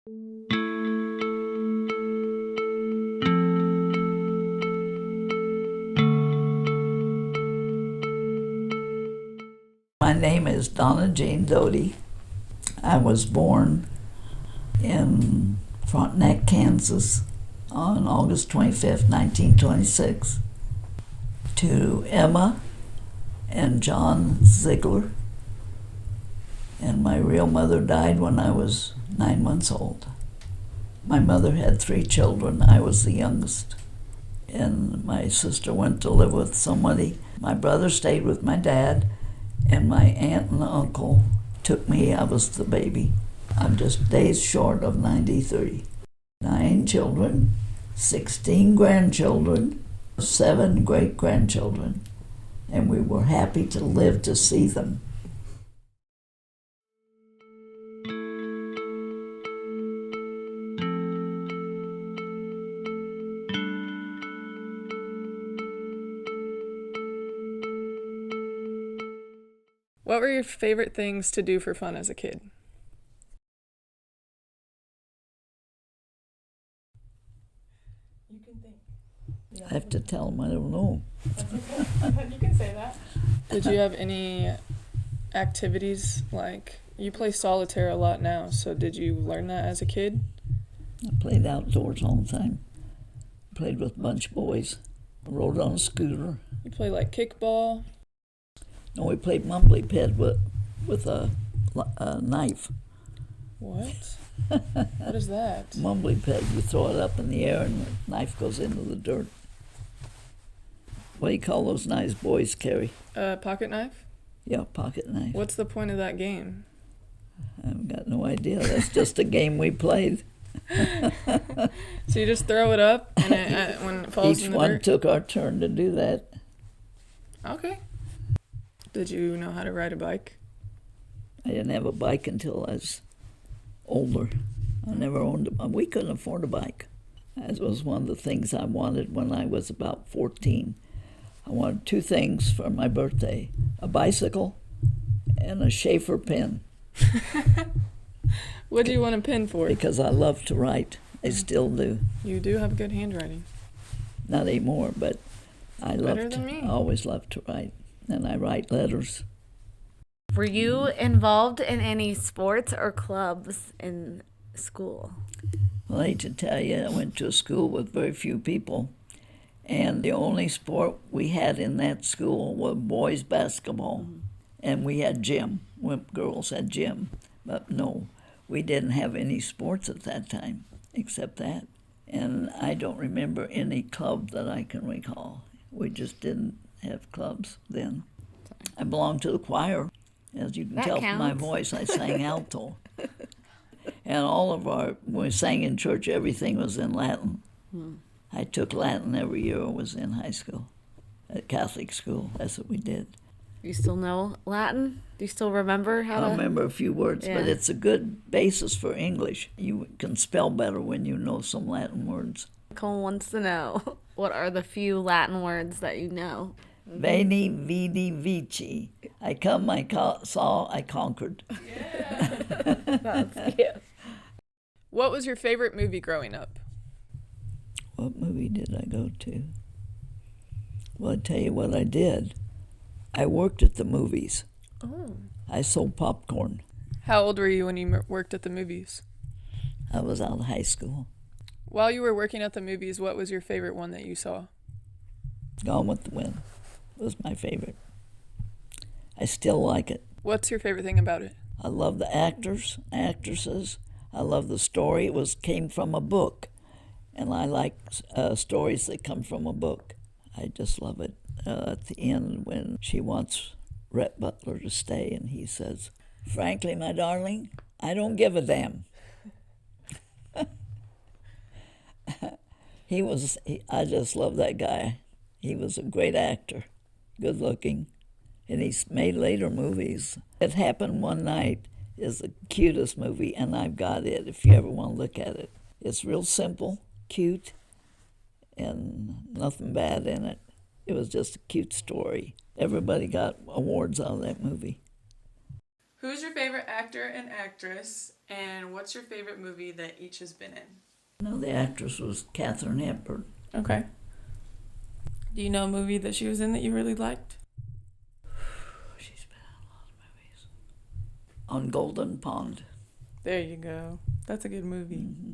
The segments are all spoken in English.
My name is Donna Jean Doti. I was born in Frontenac, Kansas on August 25th, 1926, to Emma and John Ziegler. And my real mother died when I was 9 months old. My mother had 3 children. I was the youngest. And my sister went to live with somebody. My brother stayed with my dad, and my aunt and uncle took me. I was the baby. I'm just days short of 93. 9 children, 16 grandchildren, 7 great-grandchildren, and we were happy to live to see them. What were your favorite things to do for fun as a kid? You can think. I have to tell them I don't know. That's okay. You can say that. Did you have any activities, like you play solitaire a lot now, so did you learn that as a kid? I played outdoors all the time. Played with a bunch of boys. Rode on a scooter. You play like kickball? No, we played mumbly ped with a knife. What? What is that? Mumbly ped, you throw it up in the air and the knife goes into the dirt. What do you call those knives boys carry? Pocket knife? Yeah, pocket knife. What's the point of that game? I've got no idea. That's just a game we played. So you just throw it up, and when it falls Each in the one dirt? took our turn to do that. Okay. Did you know how to ride a bike? I didn't have a bike until I was older. I never owned a bike. We couldn't afford a bike. That was one of the things I wanted when I was about 14. I wanted 2 things for my birthday: a bicycle and a Schaefer pen. What do you want a pen for? Because I love to write. I still do. You do have good handwriting. Not anymore, but I always loved to write. And I write letters. Were you involved in any sports or clubs in school? Well, I hate to tell you, I went to a school with very few people, and the only sport we had in that school was boys' basketball. Mm-hmm. And we had gym. Girls had gym. But no, we didn't have any sports at that time, except that. And I don't remember any club that I can recall. We just didn't have clubs then. I belonged to the choir. As you can tell from my voice, I sang alto. And when we sang in church, everything was in Latin. I took Latin every year I was in high school, at Catholic school. That's what we did. You still know Latin? Do you still remember how to? I remember a few words, but it's a good basis for English. You can spell better when you know some Latin words. Cole wants to know, what are the few Latin words that you know? Veni, vidi, vici. I come, I saw, I conquered. Yeah. That's cute. What was your favorite movie growing up? What movie did I go to? Well, I'll tell you what I did. I worked at the movies. Oh. I sold popcorn. How old were you when you worked at the movies? I was out of high school. While you were working at the movies, what was your favorite one that you saw? Gone with the Wind was my favorite. I still like it. What's your favorite thing about it? I love the actors, actresses. I love the story. It came from a book, and I like stories that come from a book. I just love it. At the end, when she wants Rhett Butler to stay, and he says, "Frankly, my darling, I don't give a damn." I just love that guy. He was a great actor, good looking, and he's made later movies. It Happened One Night is the cutest movie, and I've got it if you ever want to look at it. It's real simple, cute, and nothing bad in it. It was just a cute story. Everybody got awards out of that movie. Who's your favorite actor and actress, and what's your favorite movie that each has been in? No, the actress was Katharine Hepburn. Okay. Do you know a movie that she was in that you really liked? She's been in a lot of movies. On Golden Pond. There you go. That's a good movie. Mm-hmm.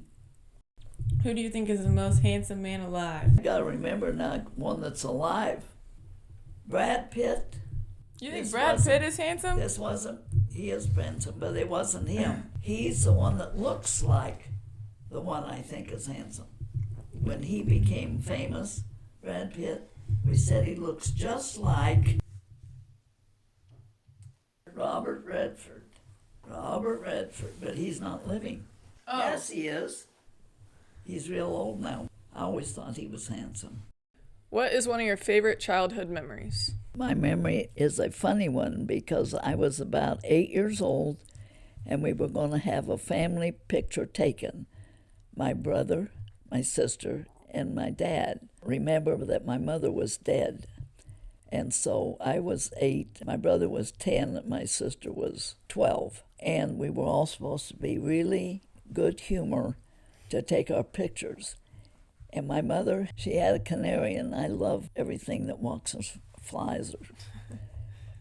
Who do you think is the most handsome man alive? You gotta remember now, one that's alive. Brad Pitt. You think Brad Pitt is handsome? This wasn't, he is handsome, but it wasn't him. He's the one that looks like the one I think is handsome. When he became famous, Brad Pitt, we said he looks just like Robert Redford. Robert Redford, but he's not living. Oh. Yes, he is. He's real old now. I always thought he was handsome. What is one of your favorite childhood memories? My memory is a funny one because I was about 8 years old and we were going to have a family picture taken. My brother, my sister, and my dad. Remember that my mother was dead. And so I was 8, my brother was 10, and my sister was 12. And we were all supposed to be really good humor to take our pictures. And my mother, she had a canary, and I love everything that walks and flies.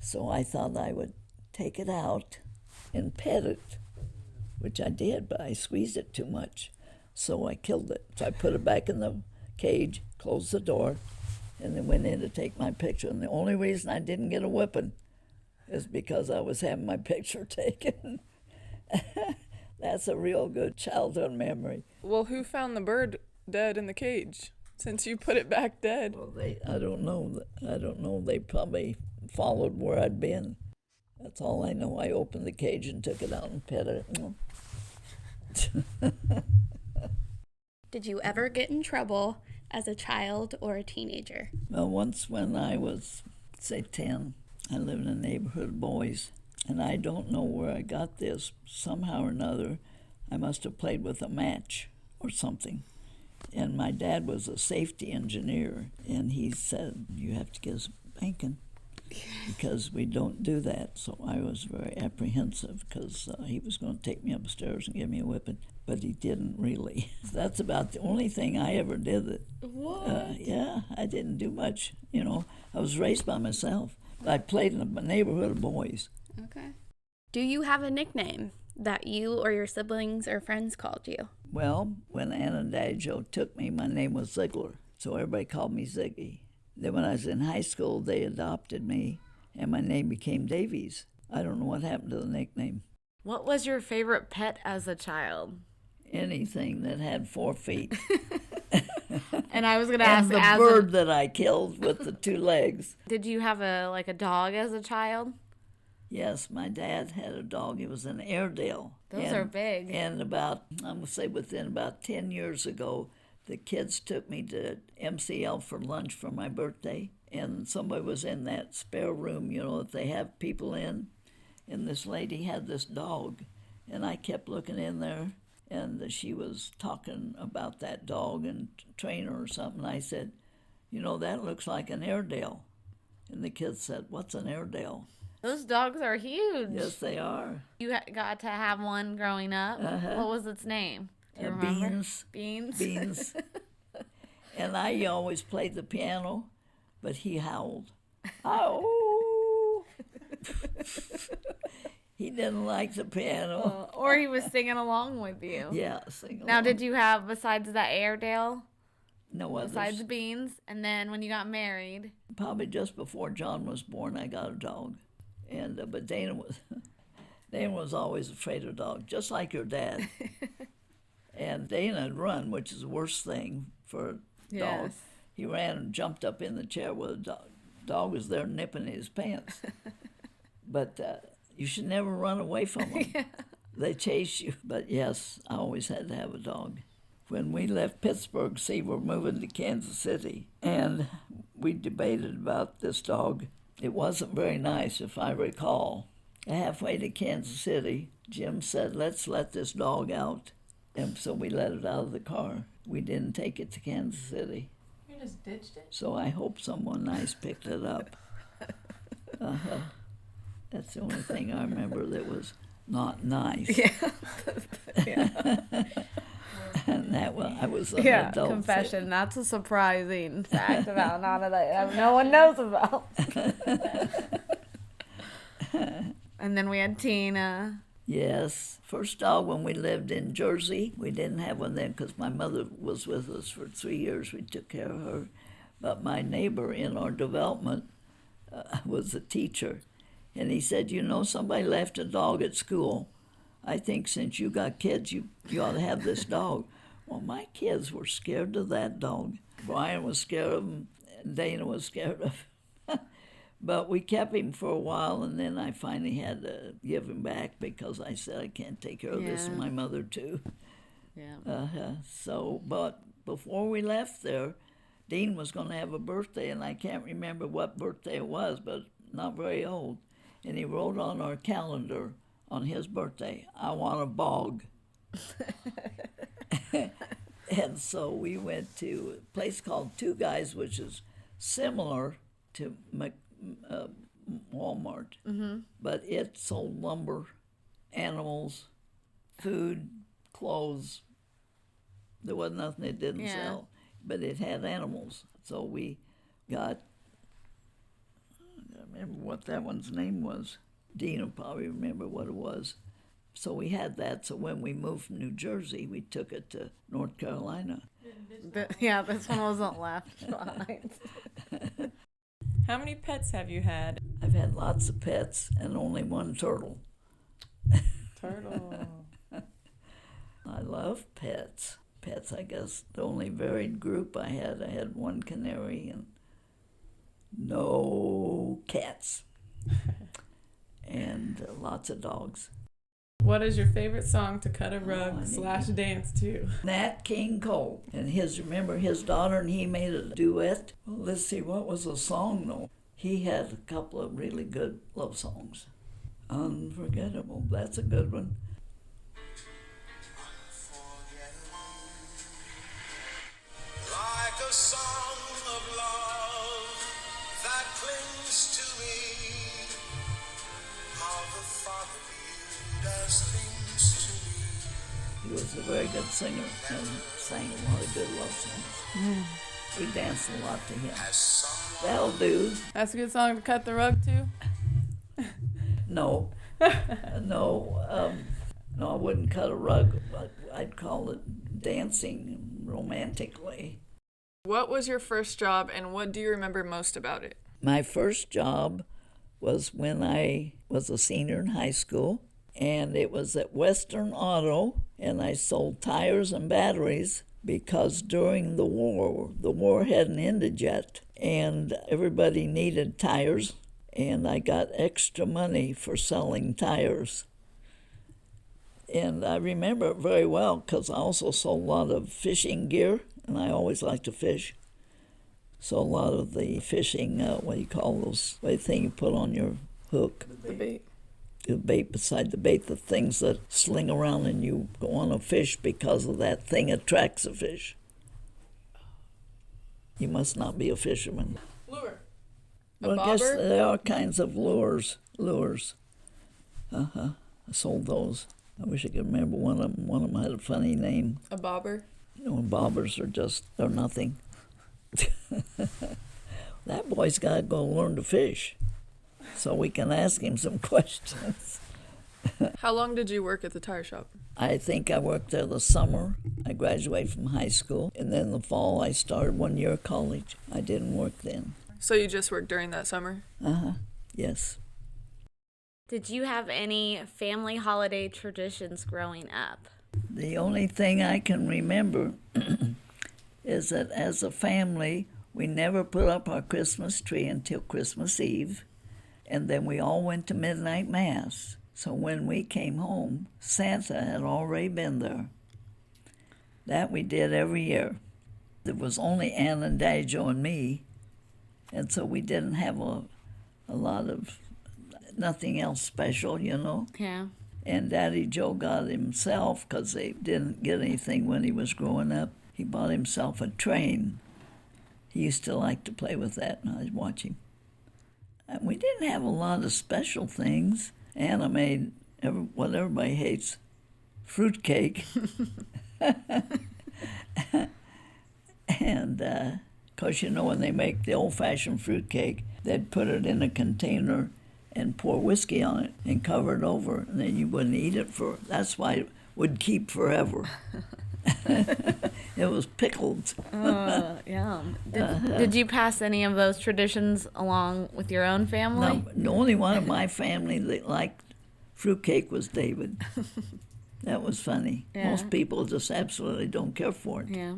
So I thought I would take it out and pet it, which I did, but I squeezed it too much. So I killed it. So I put it back in the cage, closed the door, and then went in to take my picture. And the only reason I didn't get a whipping is because I was having my picture taken. That's a real good childhood memory. Well, who found the bird dead in the cage since you put it back dead? Well, I don't know. They probably followed where I'd been. That's all I know. I opened the cage and took it out and pet it. Did you ever get in trouble as a child or a teenager? Well, once when I was, say, 10, I lived in a neighborhood of boys, and I don't know where I got this. Somehow or another, I must have played with a match or something. And my dad was a safety engineer, and he said, you have to get us spanking because we don't do that. So I was very apprehensive because he was going to take me upstairs and give me a whipping, but he didn't really. That's about the only thing I ever did. What? Yeah, I didn't do much. You know, I was raised by myself. I played in a neighborhood of boys. Okay. Do you have a nickname that you or your siblings or friends called you? Well, when Anna and Daddy Joe took me, my name was Ziegler, so everybody called me Ziggy. Then when I was in high school, they adopted me, and my name became Davies. I don't know what happened to the nickname. What was your favorite pet as a child? Anything that had 4 feet. And I was going to And ask, the bird that I killed with the 2 legs. did you have a dog as a child? Yes, my dad had a dog. It was an Airedale. Those are big. And I'm going to say within about 10 years ago, the kids took me to MCL for lunch for my birthday. And somebody was in that spare room, you know, that they have people in. And this lady had this dog. And I kept looking in there. And she was talking about that dog and trainer or something. I said, you know, that looks like an Airedale. And the kids said, what's an Airedale? Those dogs are huge. Yes, they are. You got to have one growing up. Uh-huh. What was its name? Do you remember? Beans. Beans? Beans. And I always played the piano, but he howled. Oh! He didn't like the piano. Or he was singing along with you. Yeah, sing Now, along. did you have, besides that Airedale, No others. besides Beans, and then when you got married? Probably just before John was born, I got a dog. And but Dana was always afraid of dogs, just like your dad. And Dana'd run, which is the worst thing for a dog. Yes. He ran and jumped up in the chair with a dog. Dog was there nipping his pants. But you should never run away from them. Yeah. They chase you. But yes, I always had to have a dog. When we left Pittsburgh, see, we're moving to Kansas City, and we debated about this dog. It wasn't very nice, if I recall. Halfway to Kansas City, Jim said, let's let this dog out. And so we let it out of the car. We didn't take it to Kansas City. You just ditched it? So I hope someone nice picked it up. Uh-huh. That's the only thing I remember that was not nice. Yeah. Yeah. And that was, I was an Yeah, adult. confession. That's a surprising fact about Nana that no one knows about. And then we had Tina. Yes. First dog when we lived in Jersey. We didn't have one then because my mother was with us for 3 years. We took care of her. But my neighbor in our development was a teacher. And he said, you know, somebody left a dog at school. I think since you got kids, you ought to have this dog. Well, my kids were scared of that dog. Brian was scared of him. And Dana was scared of him. But we kept him for a while, and then I finally had to give him back because I said I can't take care of this, and my mother too. Yeah. But before we left there, Dean was going to have a birthday, and I can't remember what birthday it was, but not very old. And he wrote on our calendar on his birthday, I want a bog. And so we went to a place called Two Guys, which is similar to Walmart, but it sold lumber, animals, food, clothes. There was nothing it didn't sell, but it had animals. So we got, I don't remember what that one's name was. Dean will probably remember what it was. So we had that. So when we moved from New Jersey, we took it to North Carolina. This one wasn't left behind. How many pets have you had? I've had lots of pets and only one turtle. Turtle. I love pets. Pets, I guess, the only varied group I had one canary and no cats. And lots of dogs. What is your favorite song to cut a rug / dance to? Nat King Cole. And remember his daughter and he made a duet? Well, let's see, what was the song though? He had a couple of really good love songs. Unforgettable, that's a good one. Like a song of love that clings to me, how the Father as things to me. He was a very good singer and sang a lot of good love songs. We danced a lot to him. That'll do. That's a good song to cut the rug to? No. No, I wouldn't cut a rug, but I'd call it dancing romantically. What was your first job and what do you remember most about it? My first job was when I was a senior in high school, and it was at Western Auto, and I sold tires and batteries because during the war hadn't ended yet, and everybody needed tires, and I got extra money for selling tires. And I remember it very well because I also sold a lot of fishing gear, and I always liked to fish. So a lot of the fishing, what do you call those, the thing you put on your hook? The bait. The bait beside the bait, the things that sling around and you go on a fish because of that thing attracts a fish. You must not be a fisherman. Lure. Well, I guess there are kinds of lures. I sold those. I wish I could remember one of them. One of them had a funny name. A bobber? Bobbers they're nothing. That boy's got to go learn to fish so we can ask him some questions. How long did you work at the tire shop? I think I worked there the summer. I graduated from high school, and then the fall I started 1 year of college. I didn't work then. So you just worked during that summer? Yes. Did you have any family holiday traditions growing up? The only thing I can remember is that as a family, we never put up our Christmas tree until Christmas Eve, and then we all went to midnight mass. So when we came home, Santa had already been there. That we did every year. There was only Ann and Daddy Joe and me, and so we didn't have a lot of, nothing else special, Yeah. And Daddy Joe got himself, because they didn't get anything when he was growing up, he bought himself a train. He used to like to play with that, and I'd watch him. And we didn't have a lot of special things. Anna made what everybody hates, fruitcake. And, of course, you know, when they make the old-fashioned fruitcake, they'd put it in a container and pour whiskey on it and cover it over, and then you wouldn't eat it that's why it would keep forever. It was pickled. Yum. Did you pass any of those traditions along with your own family? No, the only one of my family that liked fruitcake was David. That was funny. Yeah. Most people just absolutely don't care for it. Yeah.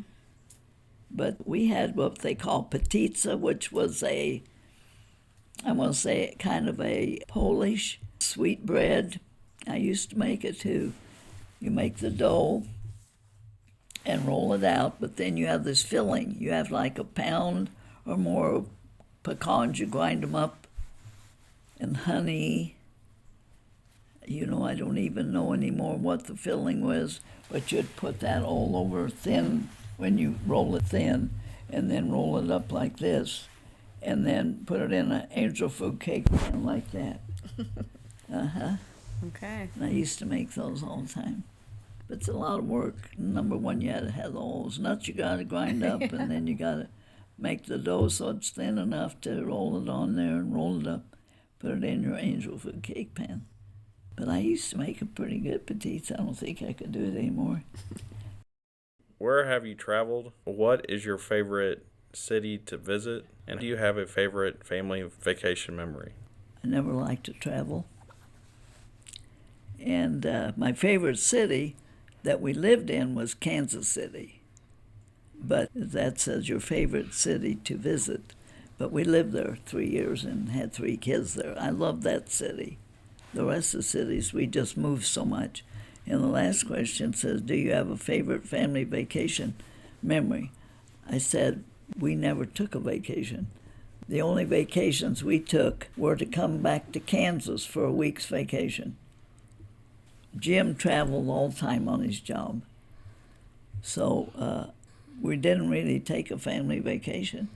But we had what they call petitza, which was I want to say, kind of a Polish sweet bread. I used to make it too. You make the dough and roll it out, but then you have this filling. You have like a pound or more of pecans. You grind them up, and honey. You know, I don't even know anymore what the filling was, but you'd put that all over thin when you roll it thin, and then roll it up like this, and then put it in an angel food cake pan like that. Okay. And I used to make those all the time. But it's a lot of work. Number one, you had to have all those nuts you got to grind up, and then you got to make the dough so it's thin enough to roll it on there and roll it up, put it in your angel food cake pan. But I used to make a pretty good petites. I don't think I could do it anymore. Where have you traveled? What is your favorite city to visit? And do you have a favorite family vacation memory? I never liked to travel. And my favorite city that we lived in was Kansas City. But that says your favorite city to visit. But we lived there 3 years and had 3 kids there. I loved that city. The rest of the cities, we just moved so much. And the last question says, do you have a favorite family vacation memory? I said, we never took a vacation. The only vacations we took were to come back to Kansas for a week's vacation. Jim traveled all the time on his job. So we didn't really take a family vacation.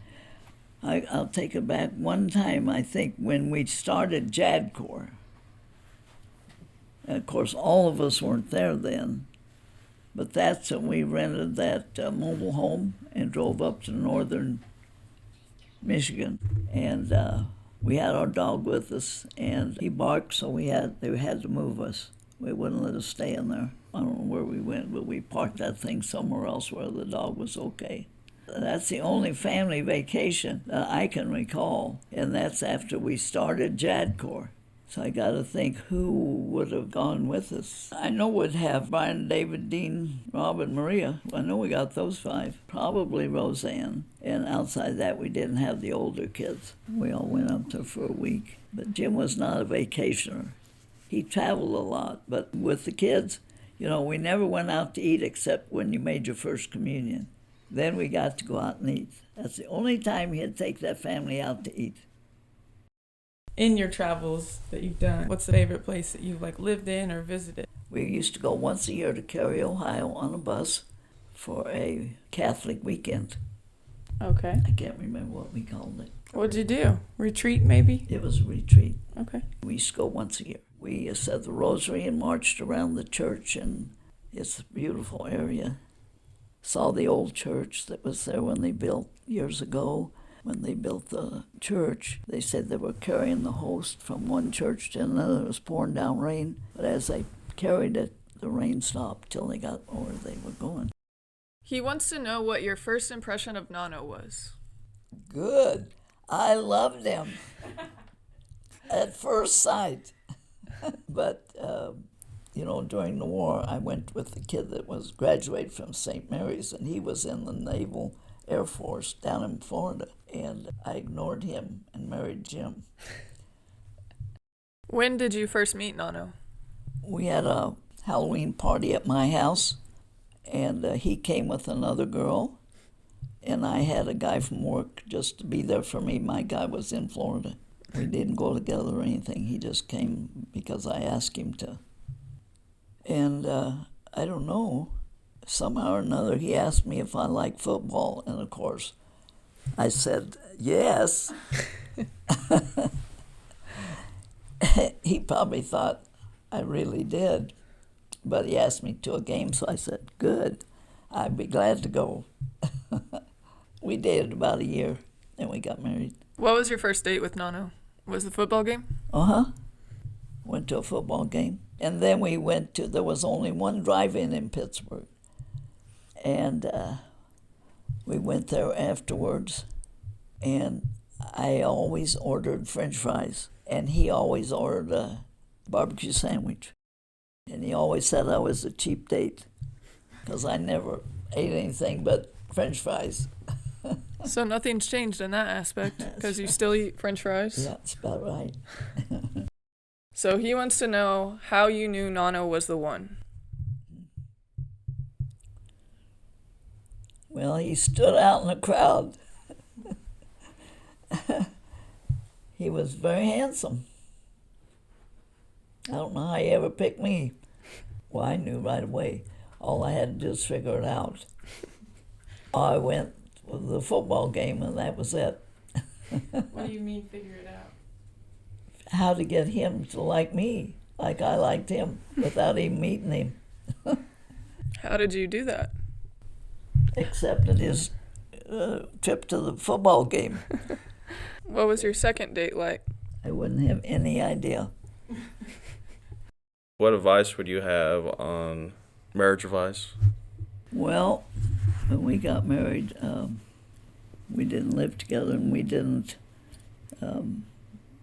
I'll take it back one time, I think, when we started JADCOR. And of course, all of us weren't there then, but that's when we rented that mobile home and drove up to northern Michigan. And we had our dog with us, and he barked, so they had to move us. They wouldn't let us stay in there. I don't know where we went, but we parked that thing somewhere else where the dog was okay. That's the only family vacation that I can recall, and that's after we started JADCOR. So I got to think who would have gone with us. I know we'd have Brian, David, Dean, Rob, and Maria. I know we got those 5. Probably Roseanne. And outside that, we didn't have the older kids. We all went up there for a week. But Jim was not a vacationer. He traveled a lot. But with the kids, you know, we never went out to eat except when you made your first communion. Then we got to go out and eat. That's the only time he'd take that family out to eat. In your travels that you've done, what's the favorite place that you've lived in or visited? We used to go once a year to Cary, Ohio on a bus for a Catholic weekend. Okay. I can't remember what we called it. What'd you do? Retreat, maybe? It was a retreat. Okay. We used to go once a year. We said the rosary and marched around the church, and it's a beautiful area. Saw the old church that was there when they built years ago. When they built the church, they said they were carrying the host from one church to another. It was pouring down rain. But as they carried it, the rain stopped till they got where they were going. He wants to know what your first impression of Nano was. Good. I loved him at first sight. But, you know, during the war, I went with the kid that was graduated from St. Mary's, and he was in the Naval Air Force down in Florida. And I ignored him and married Jim. When did you first meet Nano? We had a Halloween party at my house, and he came with another girl, and I had a guy from work just to be there for me. My guy was in Florida. We didn't go together or anything. He just came because I asked him to. And I don't know, somehow or another, he asked me if I like football, and of course, I said yes. He probably thought I really did, but he asked me to a game, so I said, good, I'd be glad to go. We dated about a year, and we got married. What was your first date with Nano? Was the football game? Uh-huh. Went to a football game. And then we went to, there was only one drive-in in Pittsburgh. And we went there afterwards, and I always ordered French fries, and he always ordered a barbecue sandwich. And he always said I was a cheap date, because I never ate anything but French fries. So nothing's changed in that aspect, because you still eat French fries? Yeah, that's about right. So he wants to know how you knew Nano was the one. Well, he stood out in the crowd. He was very handsome. I don't know how he ever picked me. Well, I knew right away. All I had to do was figure it out. I went to the football game, and that was it. What do you mean figure it out? How to get him to like me, like I liked him, without even meeting him. How did you do that? Except his trip to the football game. What was your second date like? I wouldn't have any idea. What advice would you have on marriage advice? Well, when we got married, we didn't live together, and we didn't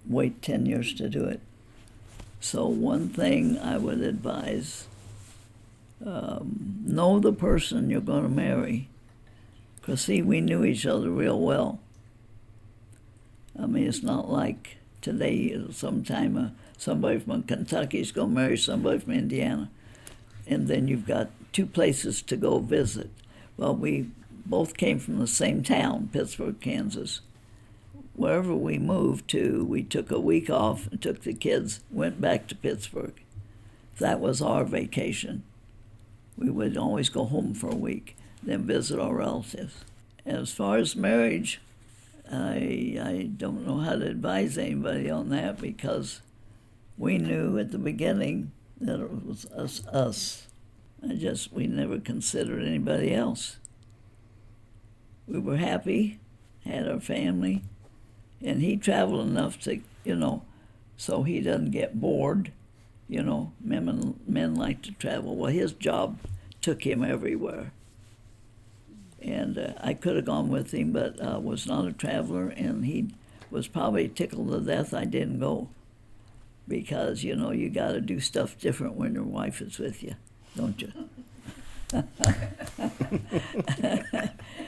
wait 10 years to do it. So one thing I would advise, know the person you're going to marry. Because, see, we knew each other real well. I mean, it's not like today, sometime somebody from Kentucky is going to marry somebody from Indiana, and then you've got two places to go visit. Well, we both came from the same town, Pittsburgh, Kansas. Wherever we moved to, we took a week off and took the kids, went back to Pittsburgh. That was our vacation. We would always go home for a week, then visit our relatives. As far as marriage, I don't know how to advise anybody on that, because we knew at the beginning that it was us. We never considered anybody else. We were happy, had our family, and he traveled enough to, so he doesn't get bored. Men like to travel. Well, his job took him everywhere. And I could have gone with him, but I was not a traveler, and he was probably tickled to death I didn't go. Because, you got to do stuff different when your wife is with you, don't you?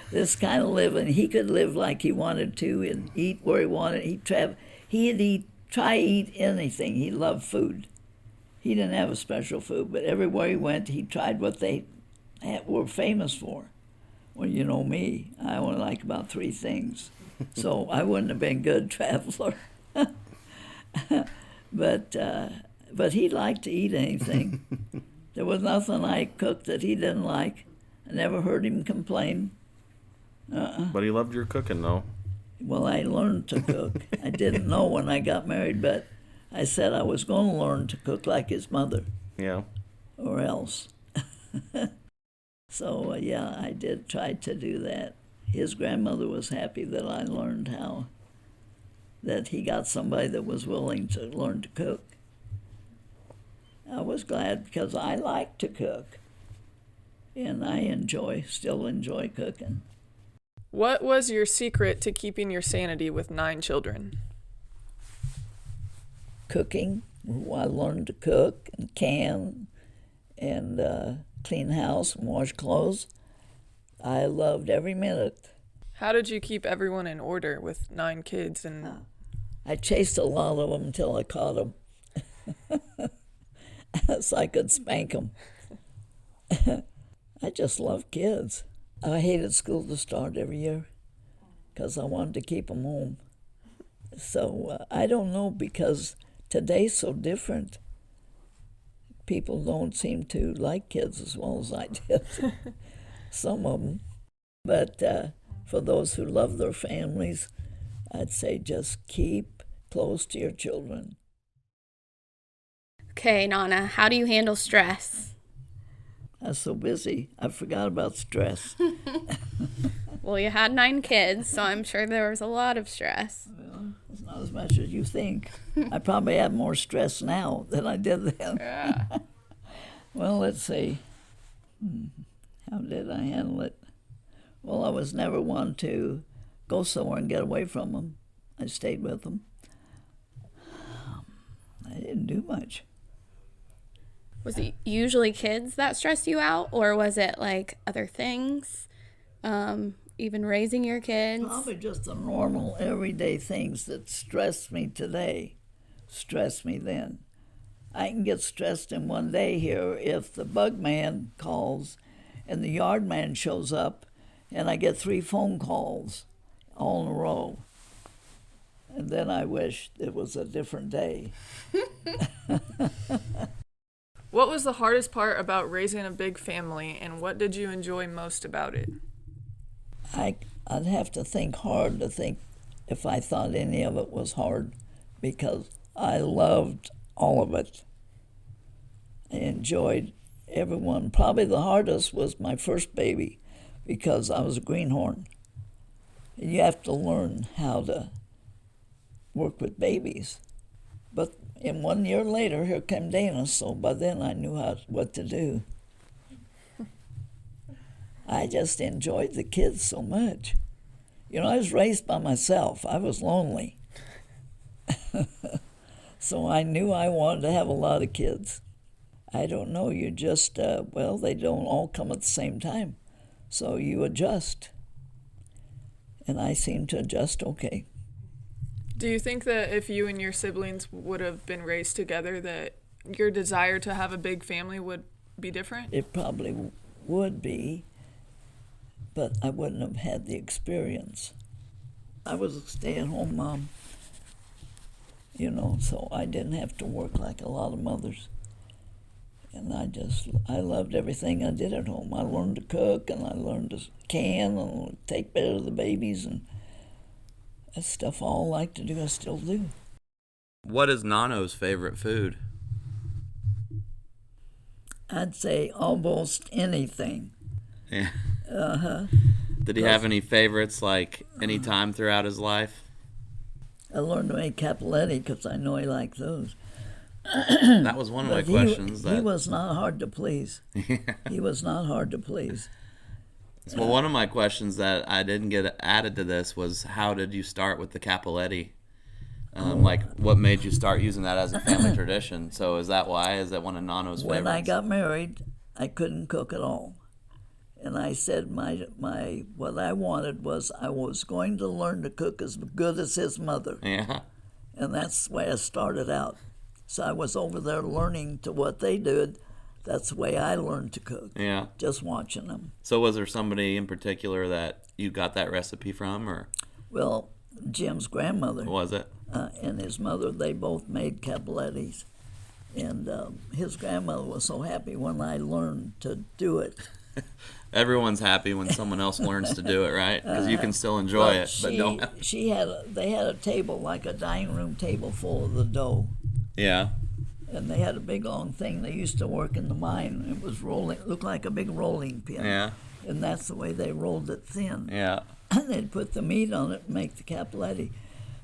This kind of living, he could live like he wanted to and eat where he wanted. He'd try to eat anything. He loved food. He didn't have a special food, but everywhere he went, he tried what they were famous for. Well, you know me, I only like about 3 things, so I wouldn't have been a good traveler. But he liked to eat anything. There was nothing I cooked that he didn't like. I never heard him complain. But he loved your cooking, though. Well, I learned to cook. I didn't know when I got married, but I said I was going to learn to cook like his mother. Yeah. Or else. So, yeah, I did try to do that. His grandmother was happy that I learned how, that he got somebody that was willing to learn to cook. I was glad because I like to cook, and I still enjoy cooking. What was your secret to keeping your sanity with 9 children? Cooking. I learned to cook and can and clean house and wash clothes. I loved every minute. How did you keep everyone in order with 9 kids? And I chased a lot of them until I caught them. So I could spank them. I just love kids. I hated school to start every year because I wanted to keep them home. So I don't know, because today's so different. People don't seem to like kids as well as I did. Some of them. But for those who love their families, I'd say just keep close to your children. Okay, Nana, how do you handle stress? I was so busy, I forgot about stress. Well, you had 9 kids, so I'm sure there was a lot of stress. Well, it's not as much as you think. I probably have more stress now than I did then. Yeah. Well, let's see. How did I handle it? Well, I was never one to go somewhere and get away from them. I stayed with them. I didn't do much. Was it usually kids that stressed you out, or was it like other things? Even raising your kids? Probably just the normal, everyday things that stress me today, stress me then. I can get stressed in one day here if the bug man calls and the yard man shows up and I get 3 phone calls all in a row. And then I wish it was a different day. What was the hardest part about raising a big family, and what did you enjoy most about it? I'd have to think hard to think if I thought any of it was hard, because I loved all of it. I enjoyed everyone. Probably the hardest was my first baby, because I was a greenhorn. And you have to learn how to work with babies. But in 1 year later, here came Dana, so by then I knew what to do. I just enjoyed the kids so much. You know, I was raised by myself. I was lonely. So I knew I wanted to have a lot of kids. I don't know, you just, well, they don't all come at the same time. So you adjust. And I seem to adjust okay. Do you think that if you and your siblings would have been raised together, that your desire to have a big family would be different? It probably would be, but I wouldn't have had the experience. I was a stay-at-home mom, you know, so I didn't have to work like a lot of mothers. And I loved everything I did at home. I learned to cook, and I learned to can, and take care of the babies, and that's stuff I all like to do, I still do. What is Nano's favorite food? I'd say almost anything. Yeah. Uh-huh. Did he have any favorites, like, any time throughout his life? I learned to make cappelletti because I know he liked those. That was one of my But questions. he was not hard to please. He was not hard to please. Well, one of my questions that I didn't get added to this was, how did you start with the cappelletti? Like, what made you start using that as a family tradition? So is that why? Is that one of Nano's favorites? When I got married, I couldn't cook at all. And I said what I wanted was I was going to learn to cook as good as his mother. Yeah. And that's the way I started out. So I was over there learning to what they did. That's the way I learned to cook. Yeah. Just watching them. So was there somebody in particular that you got that recipe from, or Well, Jim's grandmother was it? and his mother, they both made cappellettis. And his grandmother was so happy when I learned to do it. Everyone's happy when someone else learns to do it, right? Because you can still enjoy it, but don't. They had a table, like a dining room table, full of the dough. Yeah. And they had a big long thing. They used to work in the mine. It was rolling, it looked like a big rolling pin. Yeah. And that's the way they rolled it thin. Yeah. They'd put the meat on it and make the cappelletti.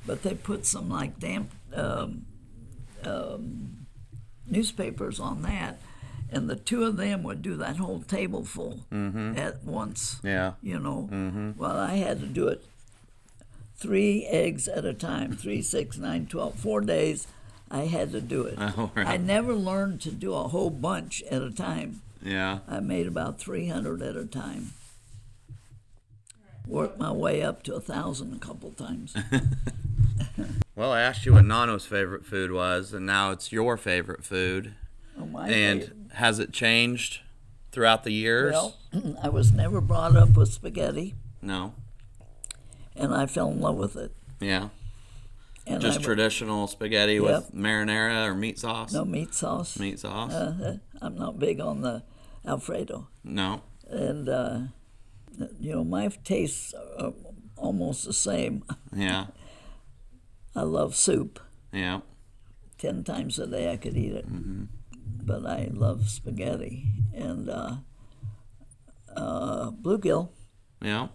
But they put some like damp newspapers on that. And the two of them would do that whole table full at once. Yeah. You know. Well, I had to do it 3 eggs at a time, 3, 6, 9, 12, 4 days. I had to do it. Oh, right. I never learned to do a whole bunch at a time. Yeah. I made about 300 at a time. Worked my way up to 1,000 a couple times. Well, I asked you what Nano's favorite food was, and now it's your favorite food. Oh, my And favorite. has it changed throughout the years? Well, I was never brought up with spaghetti, No. and I fell in love with it. Yeah. And Just I, traditional spaghetti Yep. with marinara or meat sauce? No meat sauce. Meat sauce? I'm not big on the Alfredo. No. And, you know, my tastes are almost the same. Yeah. I love soup. Yeah. 10 times a day I could eat it. Mm-hmm. But I love spaghetti and bluegill. Yeah.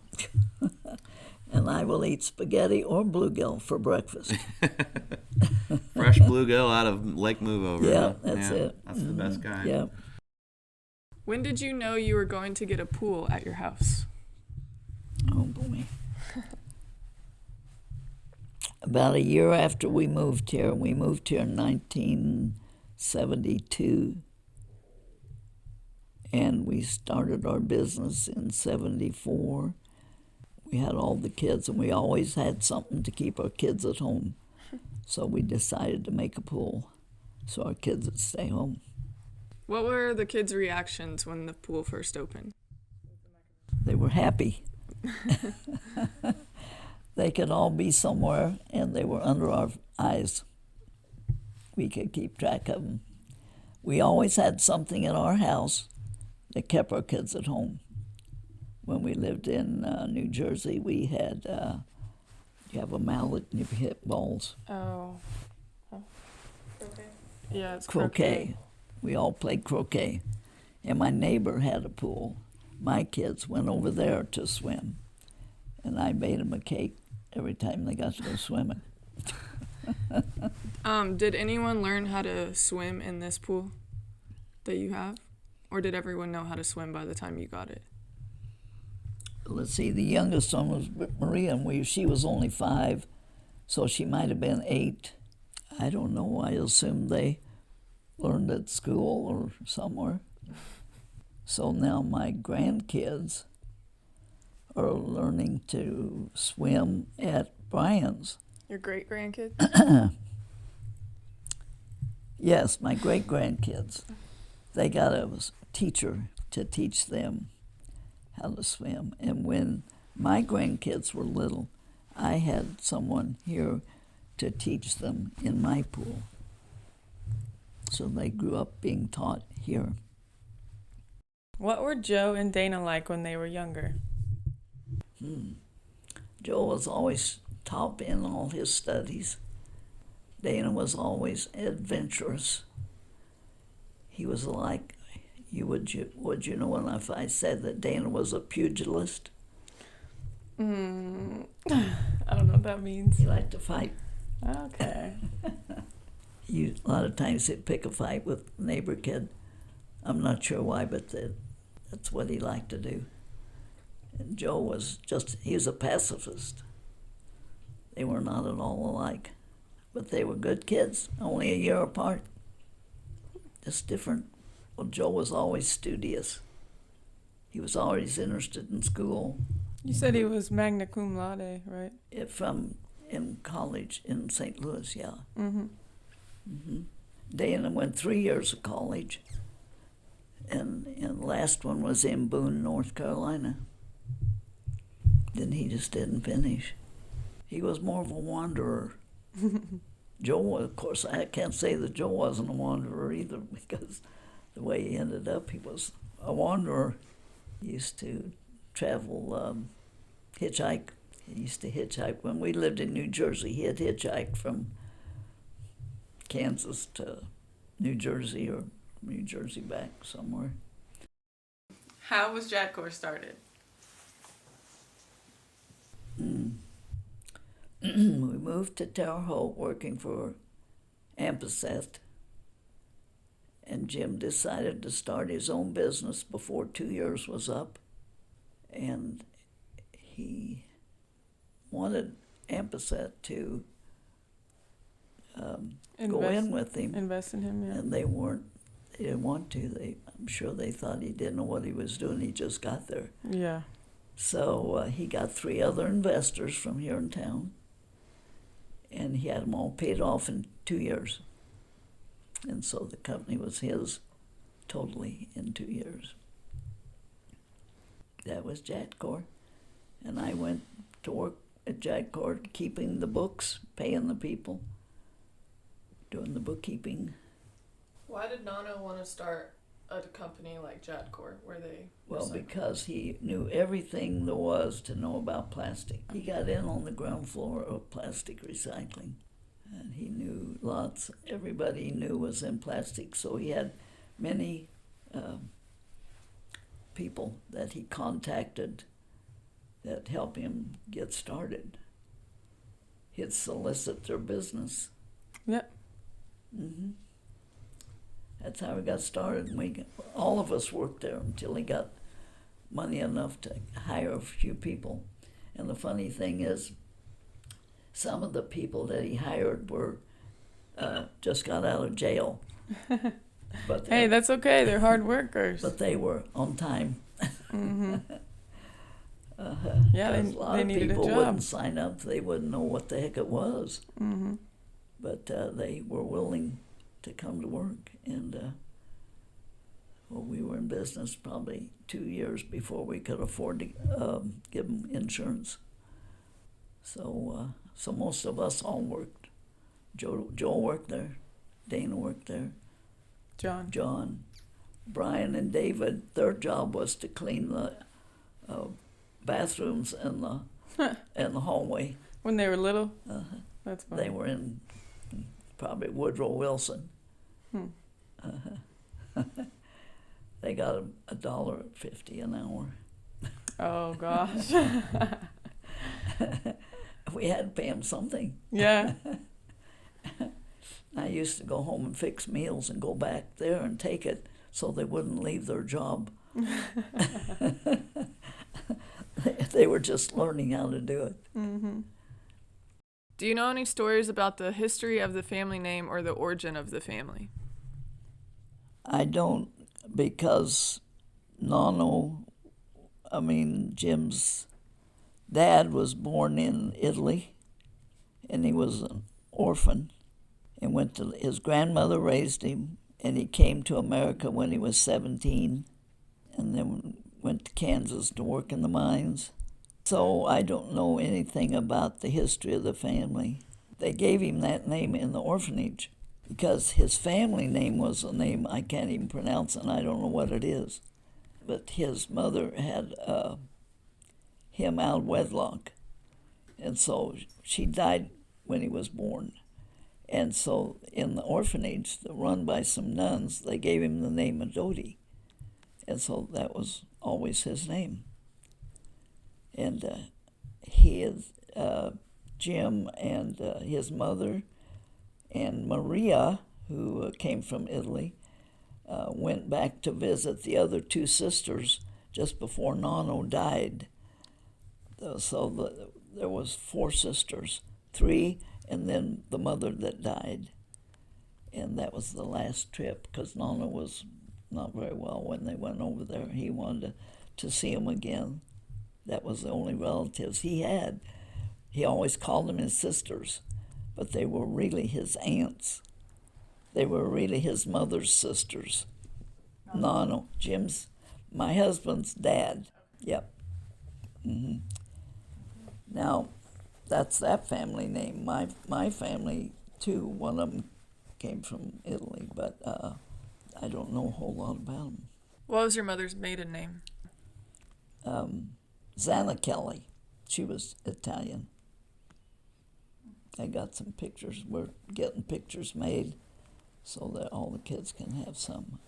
And I will eat spaghetti or bluegill for breakfast. Fresh bluegill out of Lake Move over. Yeah, huh? that's it. That's the best kind. Yeah. When did you know you were going to get a pool at your house? Oh, boy. About a year after we moved here in 1972, and we started our business in 74. We had all the kids, and we always had something to keep our kids at home. So we decided to make a pool so our kids would stay home. What were the kids' reactions when the pool first opened? They were happy. They could all be somewhere, and they were under our eyes. We could keep track of them. We always had something in our house that kept our kids at home. When we lived in New Jersey, we had, you have a mallet and you hit balls. Oh. Croquet? Yeah, it's Croquet. We all played croquet. And my neighbor had a pool. My kids went over there to swim. And I made them a cake every time they got to go swimming. Did anyone learn how to swim in this pool that you have? Or did everyone know how to swim by the time you got it? Let's see, the youngest one was Maria, and she was only 5, so she might have been 8. I don't know. I assume they learned at school or somewhere. So now my grandkids are learning to swim at Brian's. Your great-grandkids? Yes, my great-grandkids. They got a teacher to teach them how to swim. And when my grandkids were little, I had someone here to teach them in my pool. So they grew up being taught here. What were Joe and Dana like when they were younger? Joe was always top in all his studies. Dana was always adventurous. He was like, would you know if I said that Dana was a pugilist? I don't know what that means. He liked to fight. Okay. A lot of times he'd pick a fight with a neighbor kid. I'm not sure why, but that's what he liked to do. And Joe was he was a pacifist. They were not at all alike, but they were good kids, only a year apart. Just different. Well, Joe was always studious. He was always interested in school. You said he was magna cum laude, right? In college in St. Louis, yeah. Mm-hmm. Mm-hmm. Dana went 3 years of college, and the last one was in Boone, North Carolina. Then he just didn't finish. He was more of a wanderer. Joe, of course, I can't say that Joe wasn't a wanderer either, because the way he ended up, he was a wanderer. He used to travel, hitchhike. He used to hitchhike. When we lived in New Jersey, he had hitchhiked from Kansas to New Jersey, or New Jersey back somewhere. How was Jadcor started? We moved to Terre Haute working for Ampersand, and Jim decided to start his own business before 2 years was up, and he wanted Ampersand to go in with him. Invest in him, yeah. And they didn't want to. I'm sure they thought he didn't know what he was doing. He just got there. Yeah. So he got 3 other investors from here in town, and he had them all paid off in 2 years. And so the company was his totally in 2 years. That was Jadcor. And I went to work at Jadcor, keeping the books, paying the people, doing the bookkeeping. Why did Nano want to start a company like Jadcor, where they Well, recycle? because he knew everything there was to know about plastic. He got in on the ground floor of plastic recycling. And he knew lots. Everybody he knew was in plastic, so he had many people that he contacted that helped him get started. He'd solicit their business. Yep. That's how he got started. And all of us worked there until he got money enough to hire a few people. And the funny thing is, some of the people that he hired were just got out of jail. But Hey, that's okay. They're hard workers. but they were on time. Yeah, 'Cause a lot they of needed a people job. wouldn't sign up. They wouldn't know what the heck it was. But they were willing to come to work. And well, we were in business probably 2 years before we could afford to give them insurance. So most of us all worked. Joe worked there. Dana worked there. John. Brian and David, their job was to clean the bathrooms and the hallway. When they were little? That's funny. They were in probably Woodrow Wilson. They got $1.50 an hour. Oh, gosh. We had to pay them something. Yeah. I used to go home and fix meals and go back there and take it so they wouldn't leave their job. They were just learning how to do it. Do you know any stories about the history of the family name or the origin of the family? I don't, because Jim's dad was born in Italy, and he was an orphan, and his grandmother raised him, and he came to America when he was 17, and then went to Kansas to work in the mines. So I don't know anything about the history of the family. They gave him that name in the orphanage because his family name was a name I can't even pronounce, and I don't know what it is. But his mother had him out of wedlock, and so she died when he was born. And so in the orphanage, run by some nuns, they gave him the name of Doti. And so that was always his name. And Jim and his mother and Maria, who came from Italy, went back to visit the other two sisters just before Nano died. So there was 4 sisters, 3, and then the mother that died. And that was the last trip because Nano was not very well when they went over there. He wanted to see him again. That was the only relatives he had. He always called them his sisters, but they were really his aunts. They were really his mother's sisters. No, my husband's dad. Yep. Now, that's that family name. My family, too, one of them came from Italy, but I don't know a whole lot about them. What was your mother's maiden name? Zanichelli. She was Italian. I got some pictures. We're getting pictures made so that all the kids can have some.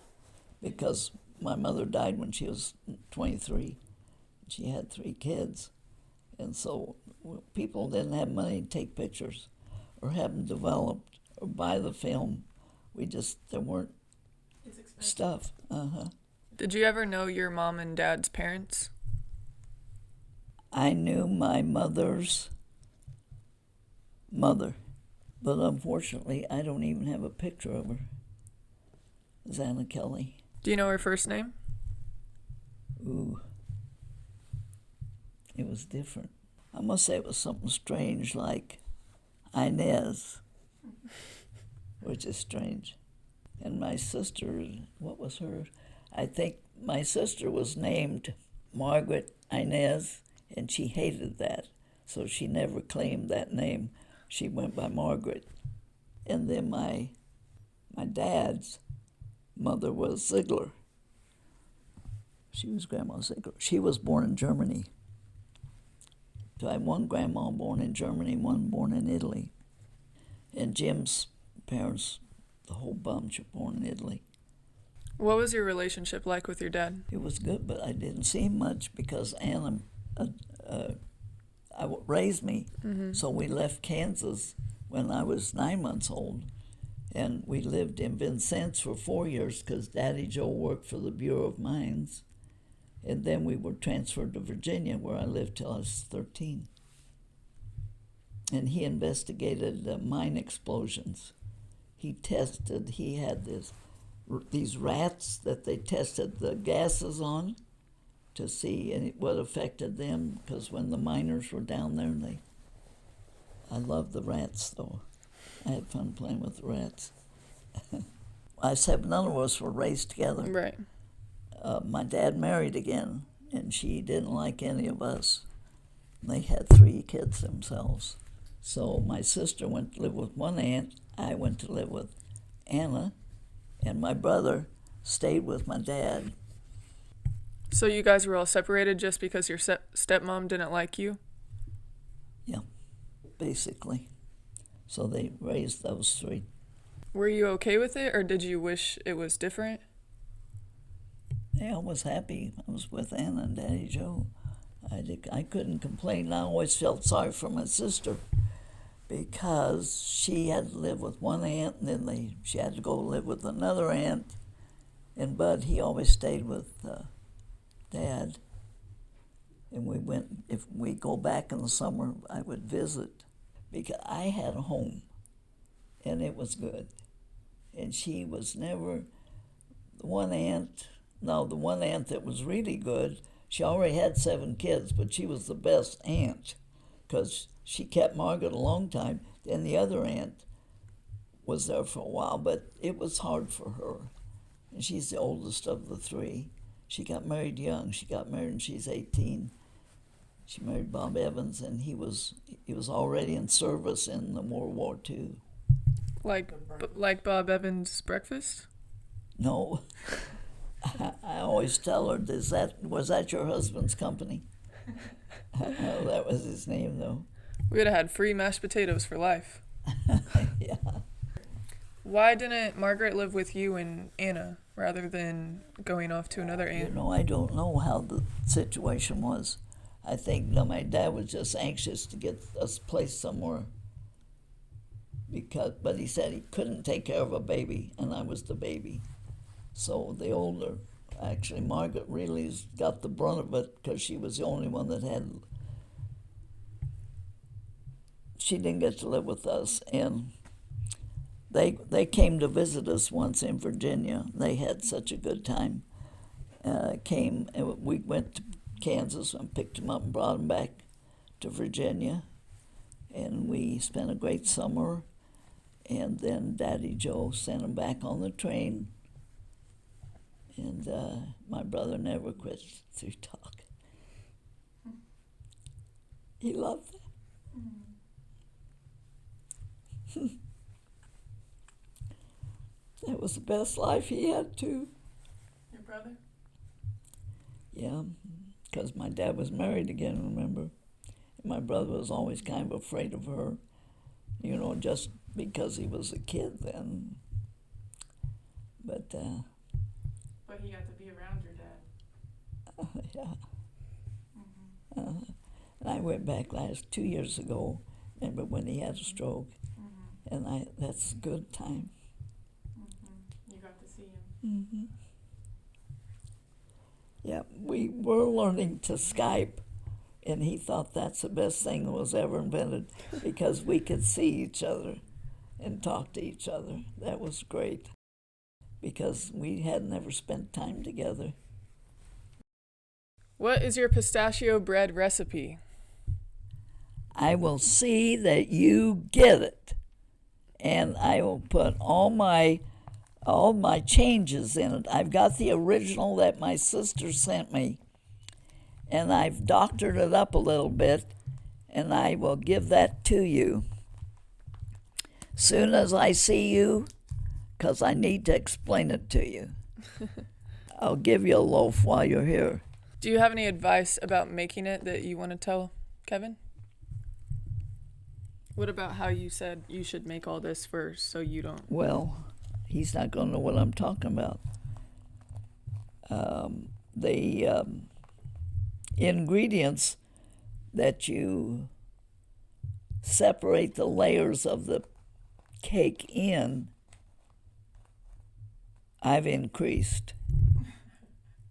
Because my mother died when she was 23. She had 3 kids. And so people didn't have money to take pictures or have them developed or buy the film. There weren't stuff. Did you ever know your mom and dad's parents? I knew my mother's mother, but unfortunately I don't even have a picture of her. Zanichelli. Do you know her first name? Ooh. It was different. I must say it was something strange like Inez, which is strange. And my sister, what was her? I think my sister was named Margaret Inez, and she hated that, so she never claimed that name. She went by Margaret. And then my dad's mother was Ziegler. She was Grandma Ziegler. She was born in Germany. So I had one grandma born in Germany, one born in Italy. And Jim's parents, the whole bunch, were born in Italy. What was your relationship like with your dad? It was good, but I didn't see him much because Anna raised me. So we left Kansas when I was 9 months old, and we lived in Vincennes for 4 years because Daddy Joe worked for the Bureau of Mines. And then we were transferred to Virginia, where I lived till I was 13. And he investigated mine explosions. He had these rats that they tested the gases on to see what affected them, because when the miners were down there, I loved the rats, though. I had fun playing with the rats. I said none of us were raised together. Right. My dad married again, and she didn't like any of us. They had 3 kids themselves. So my sister went to live with one aunt, I went to live with Anna, and my brother stayed with my dad. So you guys were all separated just because your stepmom didn't like you? Yeah, basically. So they raised those 3. Were you okay with it, or did you wish it was different? Yeah, I was happy. I was with Anna and Daddy Joe. I couldn't complain. I always felt sorry for my sister because she had to live with one aunt, and then she had to go live with another aunt. And Bud, he always stayed with Dad. And if we go back in the summer, I would visit because I had a home, and it was good. And she was never the one aunt. No, the one aunt that was really good, she already had 7 kids, but she was the best aunt because she kept Margaret a long time. Then the other aunt was there for a while, but it was hard for her. And she's the oldest of the 3. She got married young. She got married when she's 18. She married Bob Evans, and he was already in service in the World War II. Like Bob Evans' breakfast? No. I always tell her, was that your husband's company? Oh, that was his name, though. We would have had free mashed potatoes for life. Yeah. Why didn't Margaret live with you and Anna rather than going off to another aunt? I don't know how the situation was. I think my dad was just anxious to get us placed somewhere. But he said he couldn't take care of a baby, and I was the baby. So the older, actually Margaret really got the brunt of it because she was the only one that she didn't get to live with us. And they came to visit us once in Virginia. They had such a good time. And we went to Kansas and picked them up and brought them back to Virginia. And we spent a great summer. And then Daddy Joe sent them back on the train. And my brother never quit to talk. He loved that. That was the best life he had, too. Your brother? Yeah, because my dad was married again, remember? And my brother was always kind of afraid of her, just because he was a kid then. But he got to be around your dad. yeah. Mm-hmm. And I went back 2 years ago, remember when he had a stroke? Mm-hmm. And that's a good time. Mm-hmm. You got to see him. Mm-hmm. Yeah, we were learning to Skype, and he thought that's the best thing that was ever invented because we could see each other and talk to each other. That was great because we had never spent time together. What is your pistachio bread recipe? I will see that you get it, and I will put all my changes in it. I've got the original that my sister sent me, and I've doctored it up a little bit, and I will give that to you. Soon as I see you, because I need to explain it to you. I'll give you a loaf while you're here. Do you have any advice about making it that you want to tell Kevin? What about how you said you should make all this first so you don't? Well, he's not going to know what I'm talking about. The ingredients that you separate the layers of the cake in, I've increased.